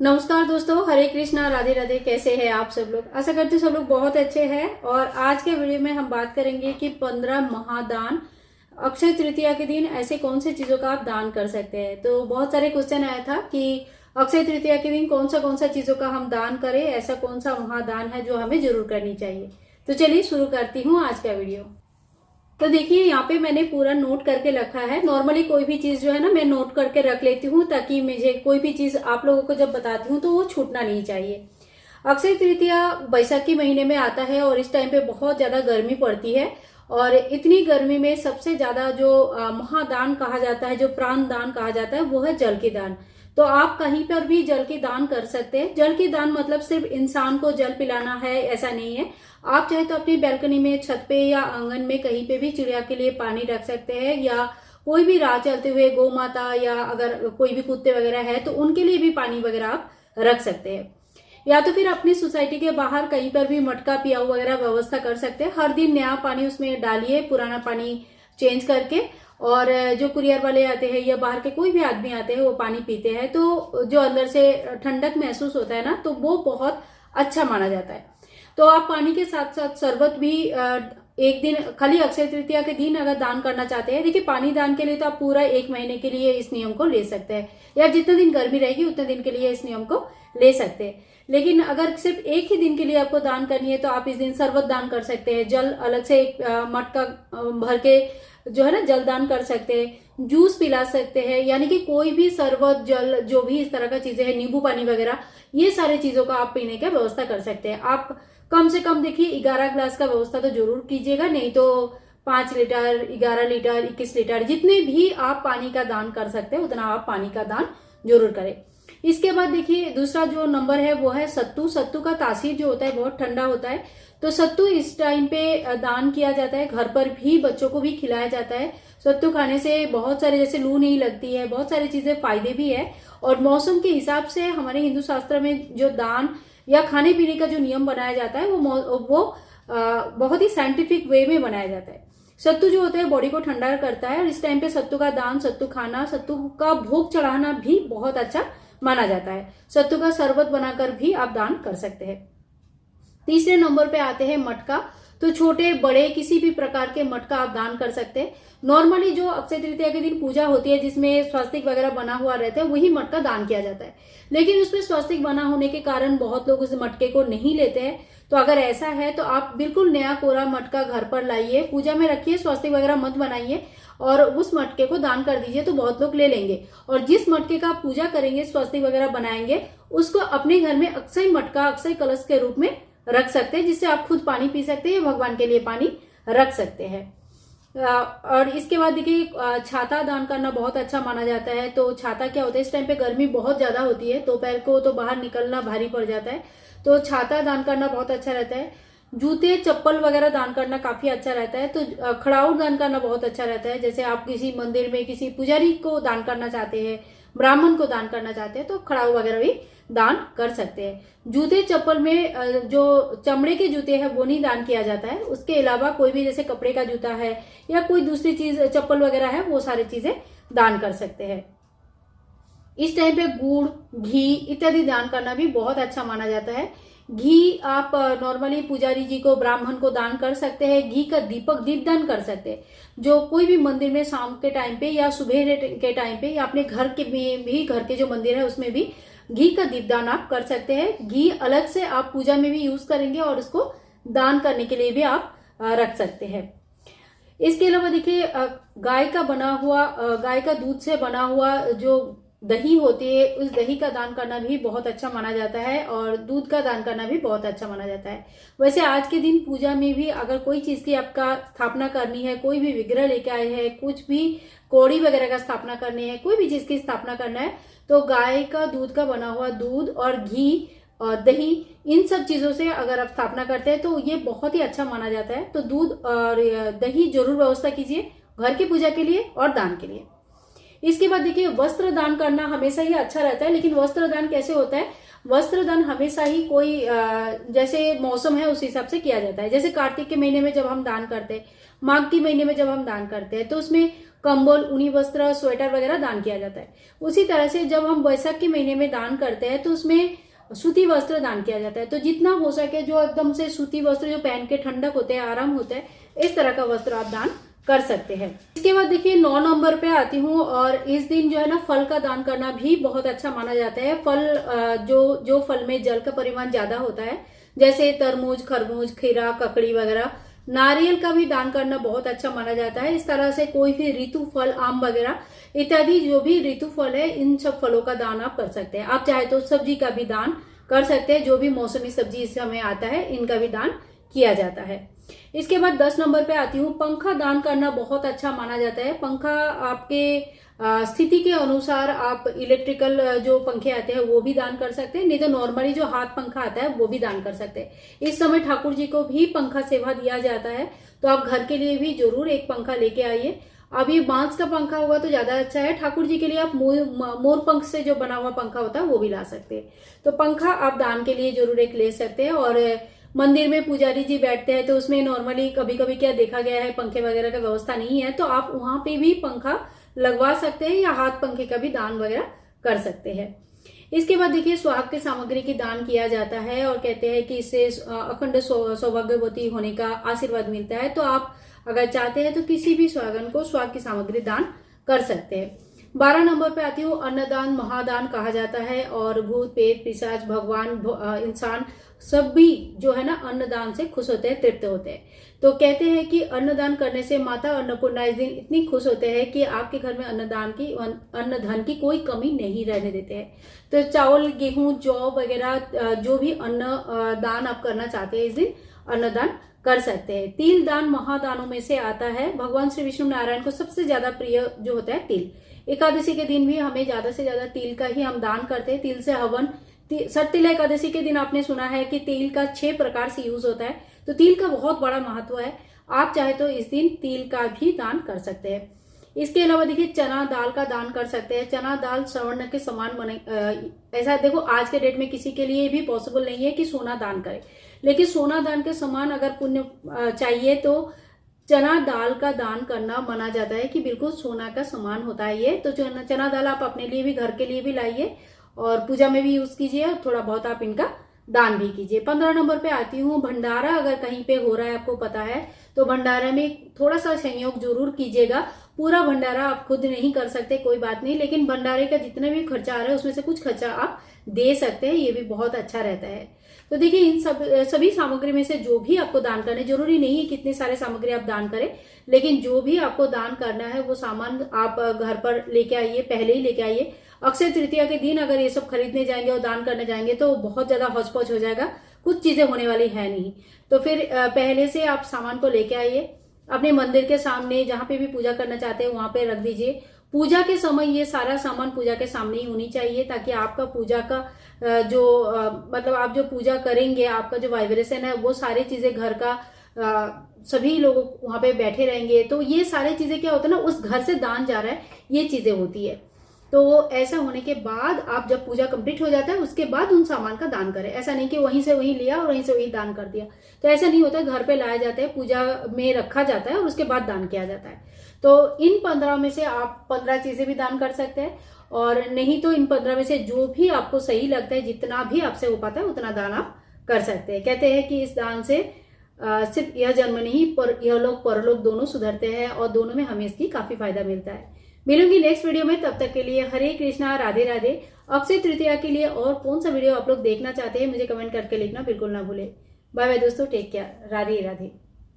नमस्कार दोस्तों, हरे कृष्णा, राधे राधे। कैसे हैं आप सब लोग? आशा करते सब लोग बहुत अच्छे हैं। और आज के वीडियो में हम बात करेंगे कि 15 महादान अक्षय तृतीया के दिन ऐसे कौन से चीजों का आप दान कर सकते हैं। तो बहुत सारे क्वेश्चन आया था कि अक्षय तृतीया के दिन कौन सा चीजों का हम दान करें, ऐसा कौन सा महादान है जो हमें जरूर करनी चाहिए। तो चलिए शुरू करती हूँ आज का वीडियो। तो देखिए, यहाँ पे मैंने पूरा नोट करके रखा है। नॉर्मली कोई भी चीज जो है ना, मैं नोट करके रख लेती हूँ ताकि मुझे कोई भी चीज आप लोगों को जब बताती हूँ तो वो छूटना नहीं चाहिए। अक्षय तृतीया बैसाखी महीने में आता है और इस टाइम पे बहुत ज्यादा गर्मी पड़ती है। और इतनी गर्मी में सबसे ज्यादा जो महादान कहा जाता है, जो प्राण दान कहा जाता है, वो है जल की दान। तो आप कहीं पर भी जल की दान कर सकते हैं। जल की दान मतलब सिर्फ इंसान को जल पिलाना है ऐसा नहीं है। आप चाहे तो अपनी बैल्कनी में, छत पे या आंगन में कहीं पे भी चिड़िया के लिए पानी रख सकते हैं, या कोई भी राह चलते हुए गौ माता या अगर कोई भी कुत्ते वगैरह है तो उनके लिए भी पानी वगैरह आप रख सकते हैं। या तो फिर अपनी सोसाइटी के बाहर कहीं पर भी मटका पियाऊ वगैरह व्यवस्था कर सकते हैं। हर दिन नया पानी उसमें डालिए, पुराना पानी चेंज करके। और जो कुरियर वाले आते हैं या बाहर के कोई भी आदमी आते हैं वो पानी पीते हैं तो जो अंदर से ठंडक महसूस होता है ना, तो वो बहुत अच्छा माना जाता है। तो आप पानी के साथ साथ शरबत भी एक दिन खाली अक्षय तृतीया के दिन अगर दान करना चाहते हैं। देखिए, पानी दान के लिए तो आप पूरा 1 महीने के लिए इस नियम को ले सकते हैं, या जितने दिन गर्मी रहेगी उतने दिन के लिए इस नियम को ले सकते हैं। लेकिन अगर सिर्फ एक ही दिन के लिए आपको दान करनी है तो आप इस दिन शरबत दान कर सकते हैं। जल अलग से एक मटका भर के जो है ना जल दान कर सकते हैं। जूस पिला सकते हैं, यानी कि कोई भी शरबत, जल, जो भी इस तरह का चीजें हैं, नींबू पानी वगैरह, ये सारी चीजों का आप पीने का व्यवस्था कर सकते हैं। आप कम से कम देखिए 11 ग्लास का व्यवस्था तो जरूर कीजिएगा, नहीं तो 5 लीटर, 11 लीटर, 21 लीटर, जितने भी आप पानी का दान कर सकते हैं उतना आप पानी का दान जरूर करें। इसके बाद देखिए, दूसरा जो नंबर है वो है सत्तू। सत्तू का तासीर जो होता है बहुत ठंडा होता है, तो सत्तू इस टाइम पे दान किया जाता है। घर पर भी बच्चों को भी खिलाया जाता है। सत्तू खाने से बहुत सारे, जैसे लू नहीं लगती है, बहुत सारी चीजें फायदे भी है। और मौसम के हिसाब से हमारे हिंदू शास्त्र में जो दान या खाने पीने का जो नियम बनाया जाता है वो बहुत ही साइंटिफिक वे में बनाया जाता है। सत्तू जो होता है बॉडी को ठंडा करता है, और इस टाइम पे सत्तू का दान, सत्तू खाना, सत्तू का भोग चढ़ाना भी बहुत अच्छा माना जाता है। सत्तू का शरबत बनाकर भी आप दान कर सकते हैं। तीसरे नंबर पे आते हैं मटका। तो छोटे बड़े किसी भी प्रकार के मटका आप दान कर सकते हैं। नॉर्मली जो अक्षय तृतीया के दिन पूजा होती है जिसमें स्वास्तिक वगैरह बना हुआ रहता है, वही मटका दान किया जाता है। लेकिन उसमें स्वास्तिक बना होने के कारण बहुत लोग उस मटके को नहीं लेते हैं। तो अगर ऐसा है तो आप बिल्कुल नया कोरा मटका घर पर लाइए, पूजा में रखिए, स्वास्तिक वगैरह मत बनाइए और उस मटके को दान कर दीजिए, तो बहुत लोग ले लेंगे। और जिस मटके का आप पूजा करेंगे, स्वास्तिक वगैरह बनाएंगे, उसको अपने घर में अक्षय मटका, अक्षय कलश के रूप में रख सकते हैं, जिससे आप खुद पानी पी सकते हैं, भगवान के लिए पानी रख सकते हैं। और इसके बाद देखिए, छाता दान करना बहुत अच्छा माना जाता है। तो छाता क्या होता है, इस टाइम पे गर्मी बहुत ज्यादा होती है, दोपहर को तो बाहर निकलना भारी पड़ जाता है, तो छाता दान करना बहुत अच्छा रहता है। जूते चप्पल वगैरह दान करना काफी अच्छा रहता है। तो खड़ाऊ दान करना बहुत अच्छा रहता है। जैसे आप किसी मंदिर में किसी पुजारी को दान करना चाहते हैं, ब्राह्मण को दान करना चाहते हैं, तो खड़ाऊ वगैरह भी दान कर सकते हैं। जूते चप्पल में जो चमड़े के जूते हैं वो नहीं दान किया जाता है। उसके अलावा कोई भी जैसे कपड़े का जूता है या कोई दूसरी चीज, चप्पल वगैरह है, वो सारी चीजें दान कर सकते हैं। इस टाइम पे गुड़, घी इत्यादि दान करना भी बहुत अच्छा माना जाता है। घी आप नॉर्मली पुजारी जी को, ब्राह्मण को दान कर सकते हैं। घी का दीपदान कर सकते हैं, जो कोई भी मंदिर में शाम के टाइम पे या सुबह के टाइम पे, या अपने घर के भी घर के जो मंदिर है उसमें भी घी का दीपदान आप कर सकते हैं। घी अलग से आप पूजा में भी यूज करेंगे और उसको दान करने के लिए भी आप रख सकते हैं। इसके अलावा देखिए, गाय का दूध से बना हुआ जो दही होती है, उस दही का दान करना भी बहुत अच्छा माना जाता है, और दूध का दान करना भी बहुत अच्छा माना जाता है। वैसे आज के दिन पूजा में भी अगर कोई चीज की आपका स्थापना करनी है, कोई भी विग्रह लेके आए हैं, कुछ भी कौड़ी वगैरह का स्थापना करनी है, कोई भी चीज की स्थापना करना है, तो गाय का दूध का बना हुआ दूध और घी और दही, इन सब चीजों से अगर आप स्थापना करते हैं तो ये बहुत ही अच्छा माना जाता है। तो दूध और दही जरूर व्यवस्था कीजिए घर की पूजा के लिए और दान के लिए। इसके बाद देखिए, वस्त्र दान करना हमेशा ही अच्छा रहता है। लेकिन वस्त्र दान कैसे होता है, वस्त्र दान हमेशा ही कोई जैसे मौसम है उस हिसाब से किया जाता है। जैसे कार्तिक के महीने में जब हम दान करते हैं, माघ के महीने में जब हम दान करते हैं, तो उसमें कंबल, ऊनी वस्त्र, स्वेटर वगैरह दान किया जाता है। उसी तरह से जब हम वैशाख के महीने में दान करते हैं तो उसमें सूती वस्त्र दान किया जाता है। तो जितना हो सके जो एकदम से सूती वस्त्र जो पहन के ठंडक होते हैं, आराम होता है, इस तरह का वस्त्र आप दान कर सकते हैं। इसके बाद देखिए 9 नंबर पे आती हूँ, और इस दिन जो है ना फल का दान करना भी बहुत अच्छा माना जाता है। फल जो फल में जल का परिमाण ज्यादा होता है, जैसे तरबूज, खरबूज, खीरा, ककड़ी वगैरह, नारियल का भी दान करना बहुत अच्छा माना जाता है। इस तरह से कोई भी ऋतु फल, आम वगैरह इत्यादि जो भी ऋतु फल है, इन सब फलों का दान आप कर सकते हैं। आप चाहे तो सब्जी का भी दान कर सकते हैं, जो भी मौसमी सब्जी इस समय आता है इनका भी दान किया जाता है। इसके बाद 10 नंबर पे आती हूँ, पंखा दान करना बहुत अच्छा माना जाता है। पंखा आपके स्थिति के अनुसार आप इलेक्ट्रिकल जो पंखे आते हैं वो भी दान कर सकते हैं, नहीं तो नॉर्मली जो हाथ पंखा आता है वो भी दान कर सकते हैं। इस समय ठाकुर जी को भी पंखा सेवा दिया जाता है, तो आप घर के लिए भी जरूर एक पंखा लेके आइए। अब ये बांस का पंखा होगा तो ज्यादा अच्छा है। ठाकुर जी के लिए आप मोर पंख से जो बना हुआ पंखा होता है वो भी ला सकते हैं। तो पंखा आप दान के लिए जरूर एक ले सकते हैं। और मंदिर में पुजारी जी बैठते हैं तो उसमें नॉर्मली कभी कभी क्या देखा गया है, पंखे वगैरह का व्यवस्था नहीं है, तो आप वहां पे भी पंखा लगवा सकते हैं या हाथ पंखे का भी दान वगैरह कर सकते हैं। इसके बाद देखिए सुहाग की सामग्री की दान किया जाता है, और कहते हैं कि इससे अखंड सौभाग्यवती होने का आशीर्वाद मिलता है। तो आप अगर चाहते हैं तो किसी भी सुहागन को सुहाग की सामग्री दान कर सकते हैं। 12 नंबर पे आती हूँ, अन्नदान महादान कहा जाता है, और भूत, प्रेत, पिशाच, भगवान, इंसान सभी जो है ना अन्नदान से खुश होते हैं, तृप्त होते हैं। तो कहते हैं कि अन्नदान करने से माता अन्नपूर्णा इस दिन इतनी खुश होते हैं कि आपके घर में अन्न धन की कोई कमी नहीं रहने देते हैं। तो चावल, गेहूं, जौ वगैरह जो भी अन्न दान आप करना चाहते हैं इस दिन अन्नदान कर सकते हैं। तिल दान महादानों में से आता है। भगवान श्री विष्णु नारायण को सबसे ज्यादा प्रिय जो होता है तिल। एकादशी के दिन भी हमें ज्यादा से ज्यादा तिल का ही हम दान करते हैं। तिल से हवन, सटतिला एकादशी के दिन आपने सुना है कि तिल का 6 प्रकार से यूज होता है, तो तिल का बहुत बड़ा महत्व है। आप चाहे तो इस दिन तिल का भी दान कर सकते हैं। इसके अलावा देखिए चना दाल का दान कर सकते हैं। चना दाल स्वर्ण के समान बने, ऐसा देखो आज के डेट में किसी के लिए भी पॉसिबल नहीं है कि सोना दान करे, लेकिन सोना दान के समान अगर पुण्य चाहिए तो चना दाल का दान करना माना जाता है कि बिल्कुल सोना का समान होता है ये। तो चना दाल आप अपने लिए भी, घर के लिए भी लाइए और पूजा में भी यूज कीजिए, और थोड़ा बहुत आप इनका दान भी कीजिए। 15 नंबर पे आती हूँ, भंडारा अगर कहीं पे हो रहा है, आपको पता है, तो भंडारा में थोड़ा सा सहयोग जरूर कीजिएगा। पूरा भंडारा आप खुद नहीं कर सकते, कोई बात नहीं, लेकिन भंडारे का जितना भी खर्चा आ रहा है उसमें से कुछ खर्चा आप दे सकते हैं, ये भी बहुत अच्छा रहता है। तो देखिए इन सभी सामग्री में से जो भी आपको दान करने, जरूरी नहीं है कितने सारे सामग्री आप दान करें, लेकिन जो भी आपको दान करना है वो सामान आप घर पर लेके आइए, पहले ही लेके आइए। अक्षय तृतीया के दिन अगर ये सब खरीदने जाएंगे और दान करने जाएंगे तो बहुत ज्यादा हौच पौच हो जाएगा, कुछ चीजें होने वाली है नहीं। तो फिर पहले से आप सामान को लेके आइए, अपने मंदिर के सामने जहां पे भी पूजा करना चाहते हैं वहां पे रख दीजिए। पूजा के समय ये सारा सामान पूजा के सामने ही होनी चाहिए, ताकि आपका पूजा का मतलब आप जो पूजा करेंगे, आपका जो वाइब्रेशन है वो सारी चीजें घर का सभी लोग वहां पे बैठे रहेंगे, तो ये सारी चीजें क्या होता है ना, उस घर से दान जा रहा है, ये चीजें होती है। तो ऐसा होने के बाद आप जब पूजा कंप्लीट हो जाता है उसके बाद उन सामान का दान करें। ऐसा नहीं कि वहीं से वहीं लिया और वहीं से वहीं दान कर दिया, तो ऐसा नहीं होता। घर पे लाया जाता है, पूजा में रखा जाता है और उसके बाद दान किया जाता है। तो इन 15 में से आप 15 चीजें भी दान कर सकते हैं, और नहीं तो इन 15 में से जो भी आपको सही लगता है, जितना भी आपसे हो पाता है उतना दान आप कर सकते हैं। कहते हैं कि इस दान से सिर्फ यह जन्म नहीं पर यह लोग परलोक दोनों सुधरते हैं, और दोनों में हमें इसकी काफी फायदा मिलता है। मिलूंगी नेक्स्ट वीडियो में, तब तक के लिए हरे कृष्णा, राधे राधे। अक्षय तृतीया के लिए और कौन सा वीडियो आप लोग देखना चाहते हैं मुझे कमेंट करके लिखना बिल्कुल ना भूले। बाय बाय दोस्तों, टेक केयर, राधे राधे।